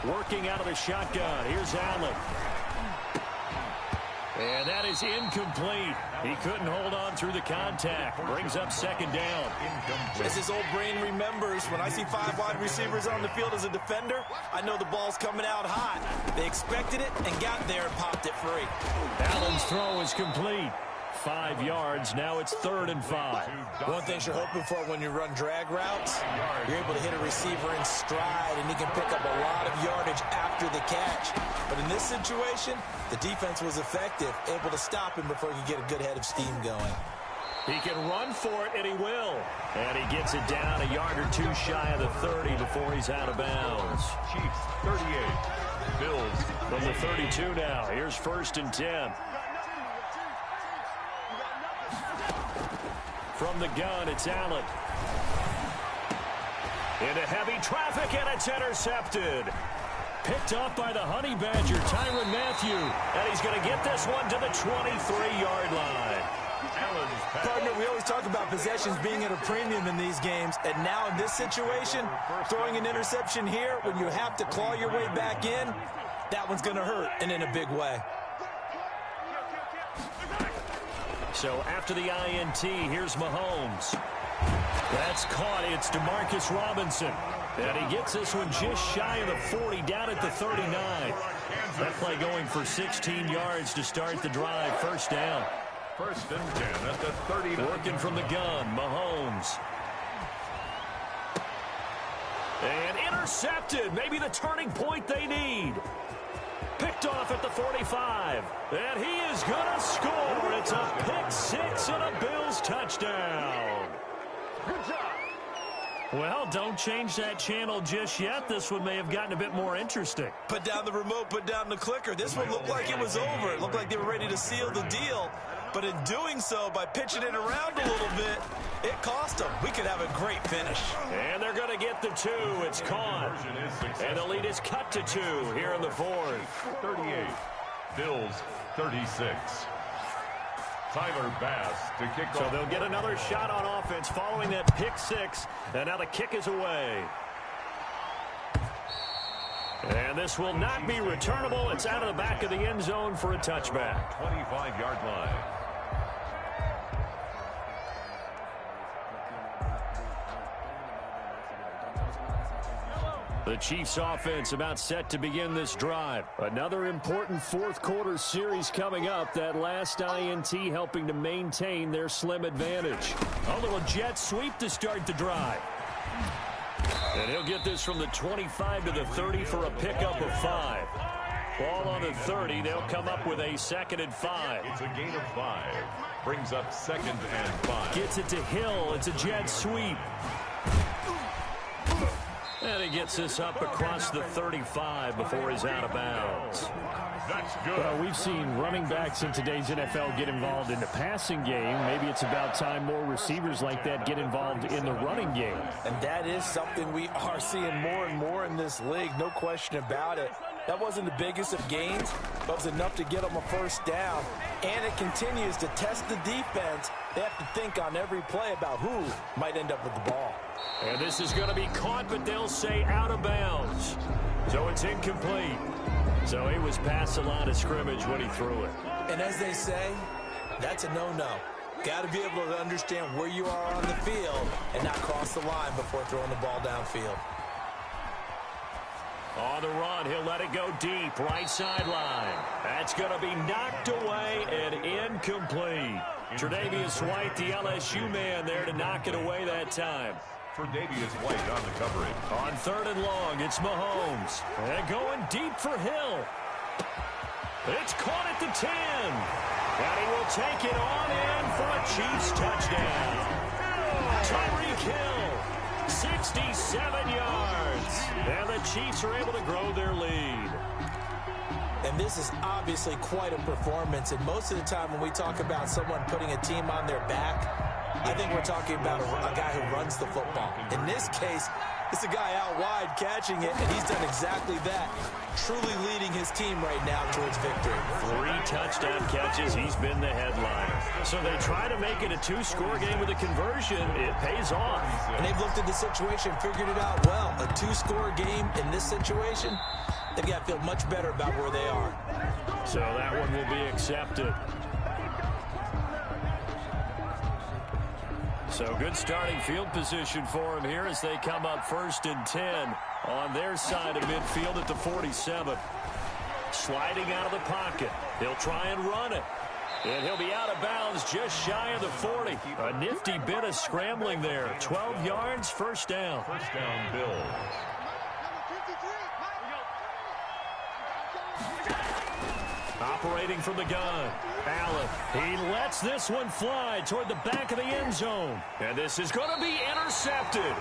Working out of the shotgun. Here's Allen. And that is incomplete. He couldn't hold on through the contact. Brings up 2nd down. As his old brain remembers, when I see 5 wide receivers on the field as a defender, I know the ball's coming out hot. They expected it and got there and popped it free. Allen's throw is complete. 5 yards. Now it's 3rd and 5. One thing you're hoping for when you run drag routes, you're able to hit a receiver in stride, and he can pick up a lot of yardage after the catch. But in this situation, the defense was effective, able to stop him before he could get a good head of steam going. He can run for it, and he will. And he gets it down a yard or 2 shy of the 30 before he's out of bounds. Chiefs 38. Bills from the 32 now. Here's 1st and 10. From the gun, it's Allen. Into heavy traffic, and it's intercepted. Picked up by the Honey Badger, Tyrann Mathieu. And he's going to get this one to the 23-yard line. Partner, we always talk about possessions being at a premium in these games, and now in this situation, throwing an interception here when you have to claw your way back in, that one's going to hurt, and in a big way. So after the INT, here's Mahomes. That's caught. It's Demarcus Robinson. And he gets this one just shy of the 40, down at the 39. That play going for 16 yards to start the drive. 1st down. 1st and 10 at the 39. Working from the gun, Mahomes. And intercepted. Maybe the turning point they need. Picked off at the 45. And he is going to score. It's a pick 6 and a Bills touchdown. Good job. Well, don't change that channel just yet. This one may have gotten a bit more interesting. Put down the remote, put down the clicker. This one looked like it was over. It looked like they were ready to seal the deal. But in doing so, by pitching it around a little bit, it cost them. We could have a great finish. And they're going to get the 2. It's caught. And the lead is cut to 2 here in the 4th. 38. Bills 36. Tyler Bass to kick off. So they'll get another shot on offense following that pick 6. And now the kick is away. And this will not be returnable. It's out of the back of the end zone for a touchback. 25-yard line. The Chiefs offense about set to begin this drive. Another important 4th quarter series coming up. That last INT helping to maintain their slim advantage. A little jet sweep to start the drive. And he'll get this from the 25 to the 30 for a pickup of 5. Ball on the 30. They'll come up with a 2nd and 5. It's a gain of 5. Brings up 2nd and 5. Gets it to Hill. It's a jet sweep. And he gets this up across the 35 before he's out of bounds. That's good. Well, we've seen running backs in today's NFL get involved in the passing game. Maybe it's about time more receivers like that get involved in the running game. And that is something we are seeing more and more in this league, no question about it. That wasn't the biggest of gains, but it was enough to get them a 1st down. And it continues to test the defense. They have to think on every play about who might end up with the ball. And this is going to be caught, but they'll say out of bounds. So it's incomplete. So he was past the line of scrimmage when he threw it. And as they say, that's a no-no. Got to be able to understand where you are on the field and not cross the line before throwing the ball downfield. On the run, he'll let it go deep, right sideline. That's going to be knocked away and incomplete. Tre'Davious White, the LSU man, there to knock it away that time. Tre'Davious White on the coverage. On 3rd and long, it's Mahomes. And going deep for Hill. It's caught at the 10. And he will take it on in for a Chiefs touchdown. Tyreek Hill, 67 yards. And the Chiefs are able to grow their lead. And this is obviously quite a performance. And most of the time when we talk about someone putting a team on their back, I think we're talking about a guy who runs the football. In this case, it's a guy out wide catching it, and he's done exactly that, truly leading his team right now towards victory. 3 touchdown catches. He's been the headliner. So they try to make it a 2-score game with a conversion. It pays off. And they've looked at the situation, figured it out well. A 2-score game in this situation, they've got to feel much better about where they are. So that one will be accepted. So good starting field position for him here as they come up 1st and 10 on their side of midfield at the 47. Sliding out of the pocket. He'll try and run it. And he'll be out of bounds just shy of the 40. A nifty bit of scrambling there. 12 yards, first down. First down, Bills. Operating from the gun, Allen. He lets this one fly toward the back of the end zone. And this is going to be intercepted.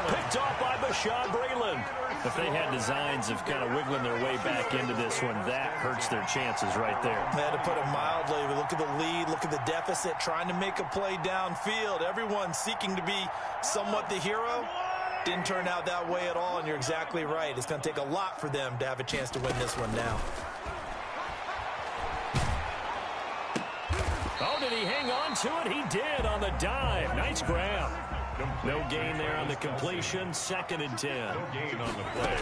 Picked off by Bashaud Breeland. If they had designs of kind of wiggling their way back into this one, that hurts their chances right there. To put it mildly, look at the lead, look at the deficit, trying to make a play downfield. Everyone seeking to be somewhat the hero. Didn't turn out that way at all, and you're exactly right. It's going to take a lot for them to have a chance to win this one now. Oh, did he hang on to it? He did on the dive. Nice grab. No gain there on the completion. 2nd and 10. No gain on the play.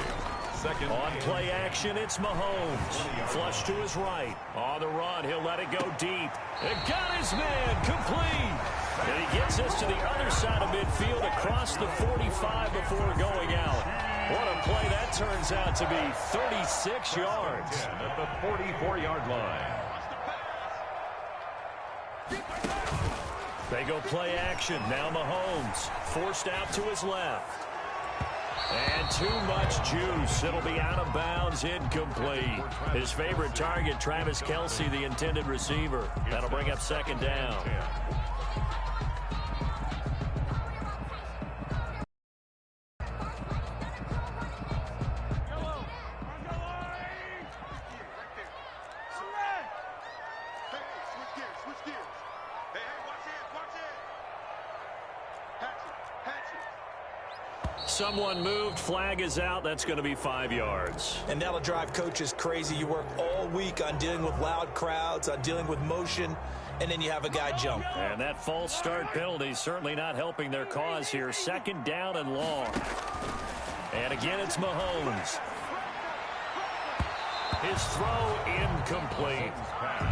Second. On play action, it's Mahomes. Flush to his right. On the run, he'll let it go deep. It got his man complete. And he gets us to the other side of midfield across the 45 before going out. What a play that turns out to be. 36 yards. At the 44-yard line. They go play action. Now Mahomes forced out to his left. And too much juice. It'll be out of bounds, incomplete. His favorite target, Travis Kelce, the intended receiver. That'll bring up 2nd down. Someone moved. Flag is out. That's going to be 5 yards. And that'll drive coaches crazy. You work all week on dealing with loud crowds, on dealing with motion, and then you have a guy jump. And that false start penalty certainly not helping their cause here. 2nd down and long. And again, it's Mahomes. His throw incomplete.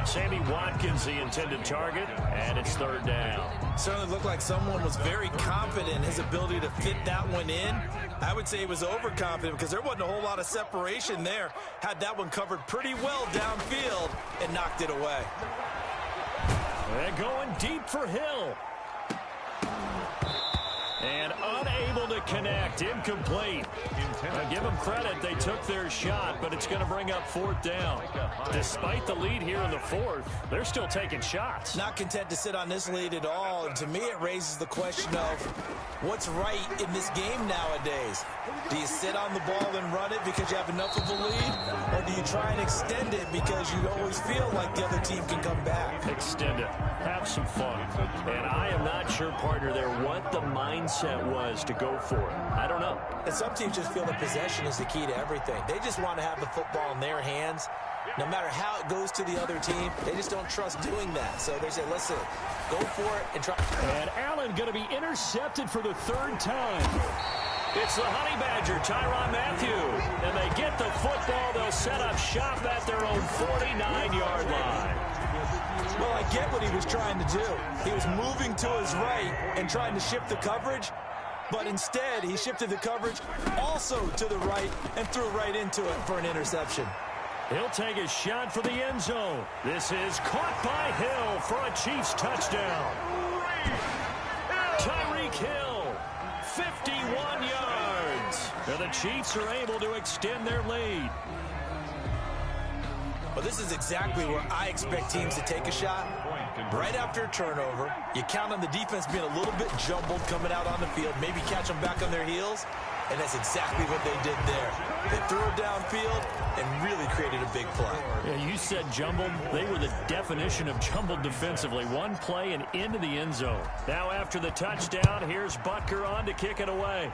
Sammy Watkins, the intended target, and it's 3rd down. Certainly looked like someone was very confident in his ability to fit that one in. I would say he was overconfident because there wasn't a whole lot of separation there. Had that one covered pretty well downfield and knocked it away. They're going deep for Hill. And unable to connect. Incomplete. Now give them credit. They took their shot, but it's going to bring up 4th down. Despite the lead here in the 4th, they're still taking shots. Not content to sit on this lead at all. And to me, it raises the question of what's right in this game nowadays. Do you sit on the ball and run it because you have enough of a lead? Or do you try and extend it because you always feel like the other team can come back? Extend it. Have some fun. And I am not sure, partner, there what the mindset was to go for it. I don't know. And some teams just feel that possession is the key to everything. They just want to have the football in their hands. No matter how it goes to the other team, they just don't trust doing that. So they say, listen, go for it and try. And Allen going to be intercepted for the 3rd time. It's the Honey Badger, Tyrann Mathieu. And they get the football. They'll set up shop at their own 49-yard line. Well, I get what he was trying to do. He was moving to his right and trying to shift the coverage. But instead, he shifted the coverage also to the right and threw right into it for an interception. He'll take a shot for the end zone. This is caught by Hill for a Chiefs touchdown. Tyreek Hill, 51 yards. And the Chiefs are able to extend their lead. Well, this is exactly where I expect teams to take a shot. Right after a turnover, you count on the defense being a little bit jumbled coming out on the field, maybe catch them back on their heels, and that's exactly what they did there. They threw it downfield and really created a big play. Yeah, you said jumbled. They were the definition of jumbled defensively. One play and into the end zone. Now after the touchdown, here's Butker on to kick it away.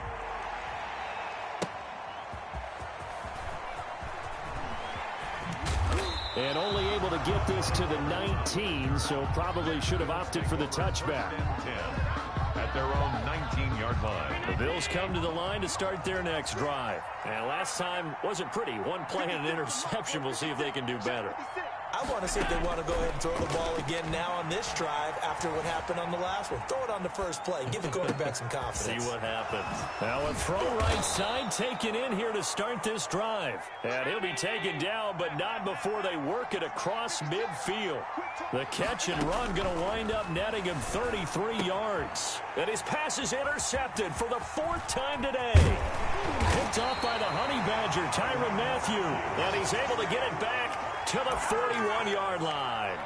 And only able to get this to the 19, so probably should have opted for the touchback. 10 at their own 19-yard line. The Bills come to the line to start their next drive. And last time wasn't pretty. One play and an interception. We'll see if they can do better. I want to see if they want to go ahead and throw the ball again now on this drive after what happened on the last one. Throw it on the first play. Give the quarterback some confidence. See what happens. Now a throw right side taken in here to start this drive. And he'll be taken down, but not before they work it across midfield. The catch and run going to wind up netting him 33 yards. And his pass is intercepted for the 4th time today. Picked off by the Honey Badger, Tyrann Mathieu. And he's able to get it back to the 41-yard line.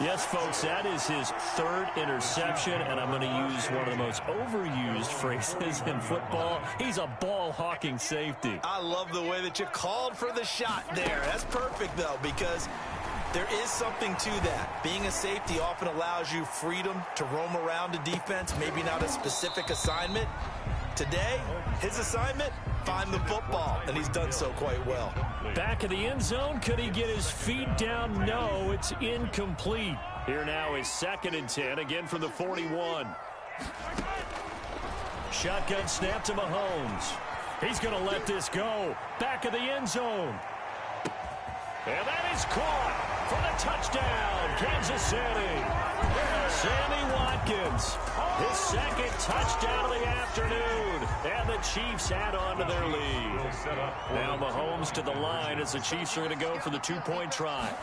Yes, folks, that is his 3rd interception, and I'm going to use one of the most overused phrases in football. He's a ball-hawking safety. I love the way that you called for the shot there. That's perfect, though, because there is something to that. Being a safety often allows you freedom to roam around a defense, maybe not a specific assignment. Today, his assignment, find the football, and he's done so quite well. Back of the end zone, could he get his feet down? No, it's incomplete. Here now is 2nd and 10, again from the 41. Shotgun snap to Mahomes. He's going to let this go. Back of the end zone. And that is caught for the touchdown, Kansas City. Sammy Watkins, his 2nd touchdown of the afternoon. And the Chiefs add on to their lead. Now Mahomes to the line as the Chiefs are going to go for the 2-point try.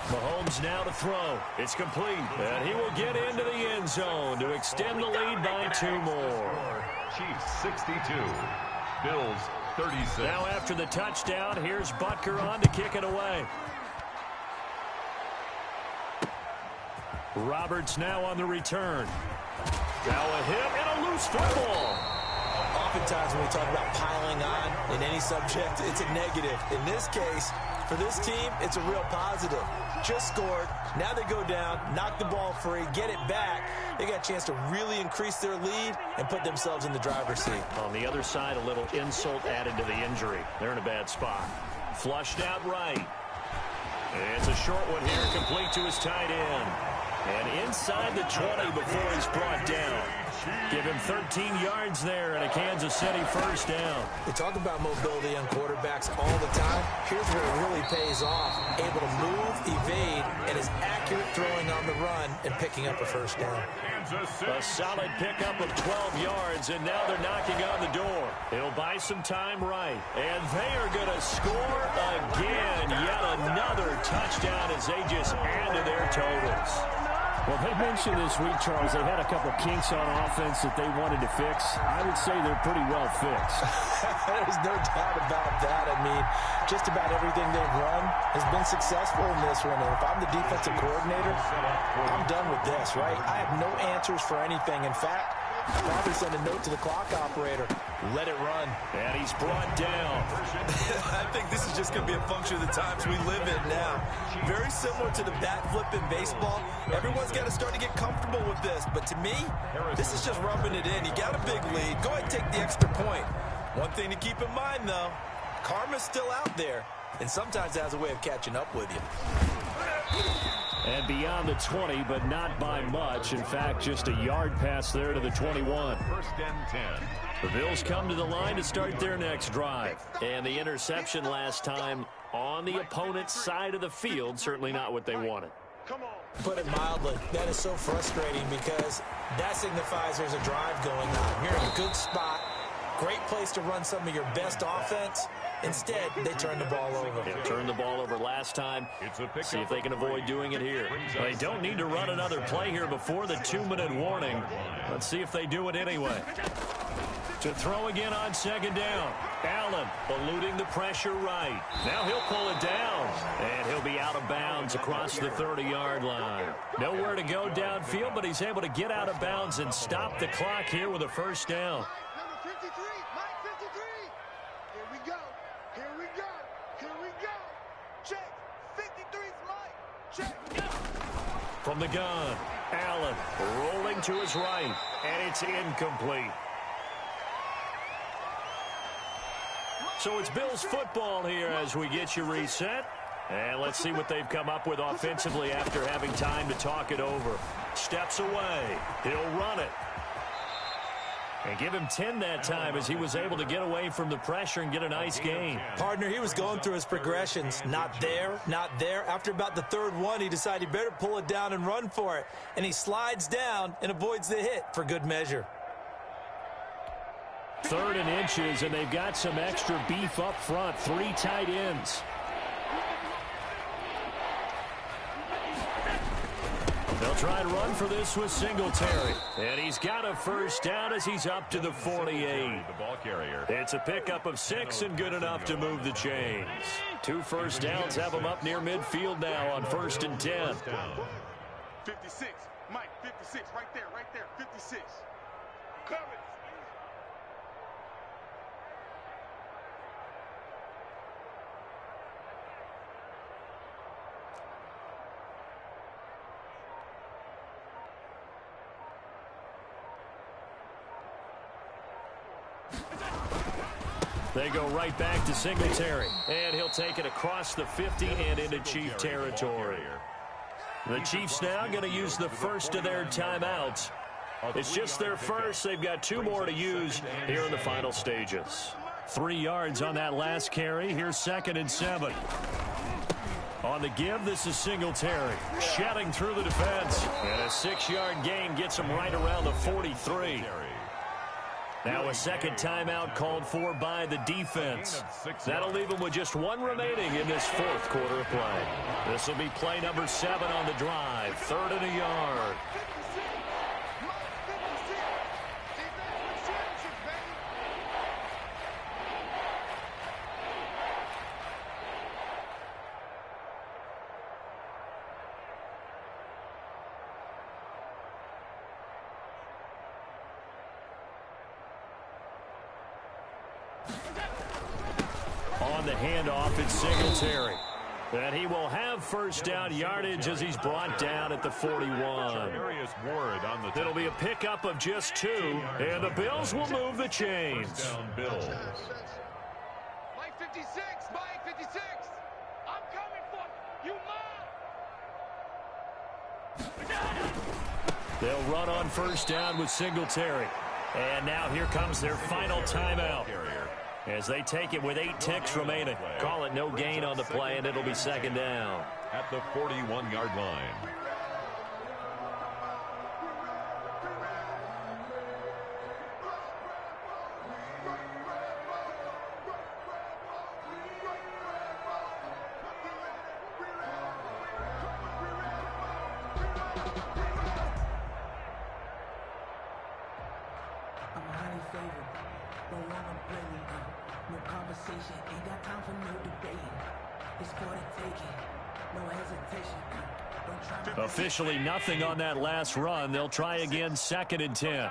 Mahomes now to throw. It's complete. And he will get into the end zone to extend the lead by 2 more. Chiefs 62, Bills 36. Now after the touchdown, here's Butker on to kick it away. Roberts now on the return. Now a hit and a loose football. Oftentimes when we talk about piling on in any subject, it's a negative. In this case, for this team, it's a real positive. Just scored. Now they go down, knock the ball free, get it back. They got a chance to really increase their lead and put themselves in the driver's seat. On the other side, a little insult added to the injury. They're in a bad spot. Flushed out right. It's a short one here, complete to his tight end. And inside the 20 before he's brought down. Give him 13 yards there and a Kansas City first down. We talk about mobility on quarterbacks all the time. Here's where it really pays off. Able to move, evade, and is accurate throwing on the run and picking up a first down. A solid pickup of 12 yards, and now they're knocking on the door. He'll buy some time right. And they are going to score again. Yet another touchdown as they just add to their totals. Well, they mentioned this week, Charles, they had a couple kinks on offense that they wanted to fix. I would say they're pretty well fixed. There's no doubt about that. I mean, just about everything they've run has been successful in this one. And if I'm the defensive coordinator, I'm done with this, right? I have no answers for anything. In fact, I'll probably send a note to the clock operator. Let it run. And he's brought down. I think this is just going to be a function of the times we live in now. Very similar to the bat flip in baseball. Everyone's got to start to get comfortable with this. But to me, this is just rubbing it in. You got a big lead. Go ahead and take the extra point. One thing to keep in mind, though, karma's still out there. And sometimes it has a way of catching up with you. And beyond the 20, but not by much. In fact, just a yard pass there to the 21. First and 10. The Bills come to the line to start their next drive. And the interception last time on the opponent's side of the field, certainly not what they wanted. Put it mildly, that is so frustrating because that signifies there's a drive going on. You're in a good spot, great place to run some of your best offense. Instead, they turn the ball over. They turned the ball over last time. See if they can avoid doing it here. They don't need to run another play here before the 2-minute warning. Let's see if they do it anyway. To throw again on second down. Allen eluding the pressure right. Now he'll pull it down. And he'll be out of bounds across the 30-yard line. Nowhere to go downfield, but he's able to get out of bounds and stop the clock here with a first down. From the gun, Allen rolling to his right, and it's incomplete. So it's Bills football here as we get you reset. And let's see what they've come up with offensively after having time to talk it over. Steps away. He'll run it. And give him 10 that time as he was able to get away from the pressure and get a nice gain. Partner, he was going through his progressions. Not there, not there. After about the third one, he decided he better pull it down and run for it. And he slides down and avoids the hit for good measure. 3rd and inches, and they've got some extra beef up front. 3 tight ends. They'll try and run for this with Singletary. And he's got a first down as he's up to the 48. The ball carrier. It's a pickup of 6 and good enough to move the chains. 2 first downs have him up near midfield now on 1st and 10. 56. Mike, 56. Right there, 56. Coming. They go right back to Singletary. And he'll take it across the 50 and into Chief territory. The Chiefs now going to use the first of their timeouts. It's just their first. They've got 2 more to use here in the final stages. 3 yards on that last carry. Here's 2nd and 7. On the give, this is Singletary. Shedding through the defense. And a 6-yard gain gets him right around the 43. Now a second timeout called for by the defense. That'll leave them with just 1 remaining in this 4th quarter of play. This will be play number 7 on the drive. 3rd and a yard. On the handoff, it's Singletary. And he will have first down yardage as he's brought down at the 41. It'll be a pickup of just 2, and the Bills will move the chains. Bills. Mike 56, Mike 56. I'm coming for you, Mom. They'll run on first down with Singletary. And now here comes their final timeout as they take it with 8 ticks remaining. Call it no gain on the play, and it'll be 2nd down. At the 41-yard line. Officially nothing on that last run. They'll try again, 2nd and 10.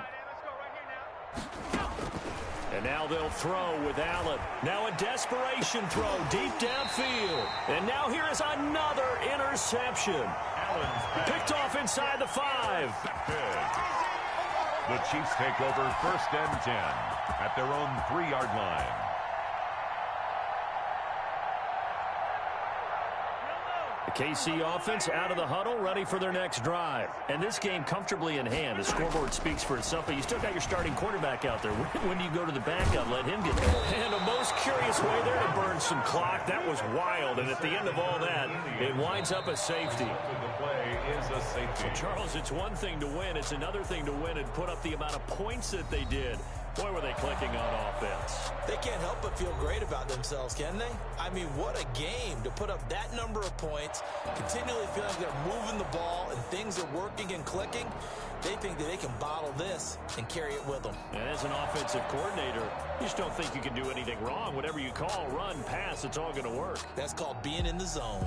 And now they'll throw with Allen. Now a desperation throw deep downfield. And now here is another interception. Picked off inside the 5. The Chiefs take over 1st and 10 at their own 3-yard line. The KC offense out of the huddle, ready for their next drive. And this game comfortably in hand. The scoreboard speaks for itself, but you still got your starting quarterback out there. When do you go to the backup? Let him get there. And a most curious way there to burn some clock. That was wild. And at the end of all that, it winds up a safety. So, Charles, it's one thing to win. It's another thing to win and put up the amount of points that they did. Boy, were they clicking on offense. They can't help but feel great about themselves, can they? I mean, what a game to put up that number of points, continually feeling like they're moving the ball and things are working and clicking. They think that they can bottle this and carry it with them. And as an offensive coordinator, you just don't think you can do anything wrong. Whatever you call, run, pass, it's all going to work. That's called being in the zone.